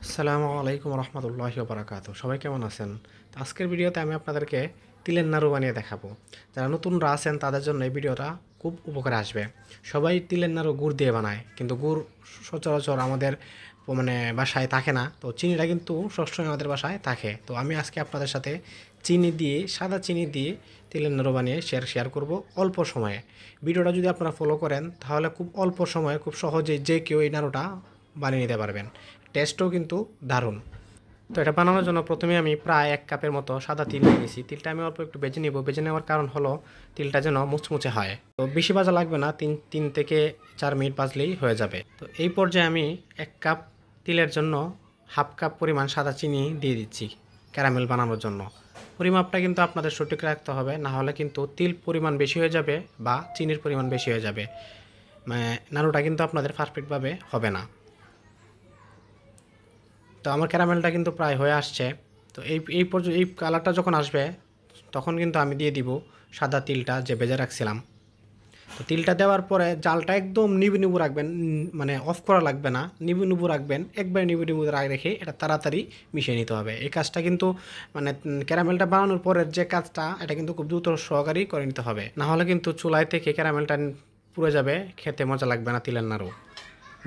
আসসালামু আলাইকুম রহমতুল্লাহি ওয়া বারাকাতুহু। সবাই কেমন আছেন? তো আজকের ভিডিওতে আমি আপনাদেরকে তিলের নাড়ু বানিয়ে দেখাবো। যারা নতুনরা আছেন তাদের জন্য এই ভিডিওটা খুব উপকারে আসবে। সবাই তিলের নাড়ু গুড় দিয়ে বানায়, কিন্তু গুড় সচরাচর আমাদের বাসায় থাকে না। তো চিনিটা কিন্তু সবসময় আমাদের বাসায় থাকে। তো আমি আজকে আপনাদের সাথে চিনি দিয়ে, সাদা চিনি দিয়ে তিলের নাড়ু বানিয়ে শেয়ার করব অল্প সময়ে। ভিডিওটা যদি আপনারা ফলো করেন তাহলে খুব অল্প সময়ে খুব সহজেই যে কেউ এই নাড়ুটা বানিয়ে নিতে পারবেন। টেস্টও কিন্তু দারুণ। তো এটা বানানোর জন্য প্রথমে আমি প্রায় 1 কাপের মতো সাদা তিল নিয়ে নিয়েছি। তিলটা আমি অল্প একটু ভেজে নিব। ভেজে নেওয়ার কারণ হলো তিলটা যেন মুচমুচে হয়। তো বেশি ভাজা লাগবে না, 3 থেকে 4 মিনিট ভাজলেই হয়ে যাবে। তো এই পর্যায়ে আমি 1 কাপ তিলের জন্য হাফ কাপ পরিমাণ সাদা চিনি দিয়ে দিচ্ছি ক্যারামেল বানানোর জন্য। পরিমাপটা কিন্তু আপনাদের সঠিক রাখতে হবে, না হলে কিন্তু তিল পরিমাণ বেশি হয়ে যাবে বা চিনির পরিমাণ বেশি হয়ে যাবে, নাড়ুটা কিন্তু আপনাদের পারফেক্টভাবে হবে না। তো আমার ক্যারামেলটা কিন্তু প্রায় হয়ে আসছে। তো এই কালারটা যখন আসবে তখন কিন্তু আমি দিয়ে দিব সাদা তিলটা যে ভেজে রাখছিলাম। তো তিলটা দেওয়ার পরে জালটা একদম নিবু নিবু রাখবেন, অফ করা লাগবে না, নিবু নিবু রাখবেন। একবার নিবু নিবু রেখে এটা তাড়াতাড়ি মিশিয়ে নিতে হবে। এই কাজটা কিন্তু ক্যারামেলটা বানানোর পরের যে কাজটা, এটা কিন্তু খুব দ্রুত সহকারেই করে নিতে হবে, না হলে কিন্তু চুলায় থেকে ক্যারামেলটা পুড়ে যাবে, খেতে মজা লাগবে না তিলের নাড়ু।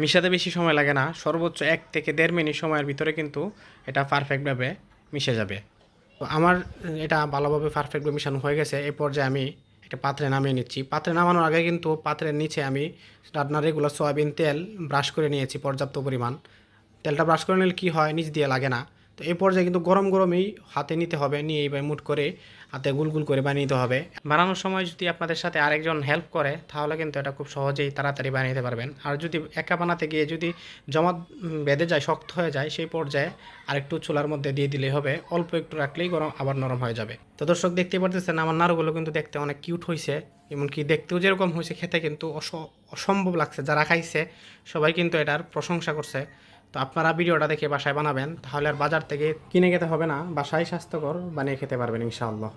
মিশাতে বেশি সময় লাগে না, সর্বোচ্চ 1 থেকে 1.5 মিনিট সময়ের ভিতরে কিন্তু এটা পারফেক্টভাবে মিশে যাবে। তো আমার এটা ভালোভাবে পারফেক্টভাবে মিশানো হয়ে গেছে। এই পর্যায়ে আমি একটা পাত্রে নামিয়ে নিচ্ছি। পাত্রে নামানোর আগে কিন্তু পাত্রের নিচে আমি রান্নার রেগুলার সয়াবিন তেল ব্রাশ করে নিয়েছি পর্যাপ্ত পরিমাণ। তেলটা ব্রাশ করে নিলে কী হয়, নিচ দিয়ে লাগে না। তো এই পর্যায়ে কিন্তু গরম গরমই হাতে নিতে হবে, নিয়ে এইভাবে মুঠ করে হাতে গুল করে বানিয়ে নিতে হবে। বানানোর সময় যদি আপনাদের সাথে আরেকজন হেল্প করে তাহলে কিন্তু এটা খুব সহজেই তাড়াতাড়ি বানিয়ে নিতে পারবেন। আর যদি একা বানাতে গিয়ে যদি জমা বেঁধে যায়, শক্ত হয়ে যায়, সেই পর্যায়ে আরেকটু চুলার মধ্যে দিয়ে দিলেই হবে। অল্প একটু রাখলেই গরম আবার নরম হয়ে যাবে। তো দর্শক দেখতে পারতেছেন আমার নাড়ুগুলো কিন্তু দেখতে অনেক কিউট হয়েছে, এমনকি দেখতেও যেরকম হয়েছে খেতে কিন্তু অসম্ভব লাগছে। যারা খাইছে সবাই কিন্তু এটার প্রশংসা করছে। তো আপনারা ভিডিওটা দেখে বাসায় বানাবেন, তাহলে আর বাজার থেকে কিনে খেতে হবে না, বাসায় স্বাস্থ্যকর বানিয়ে খেতে পারবেন ইনশাআল্লাহ।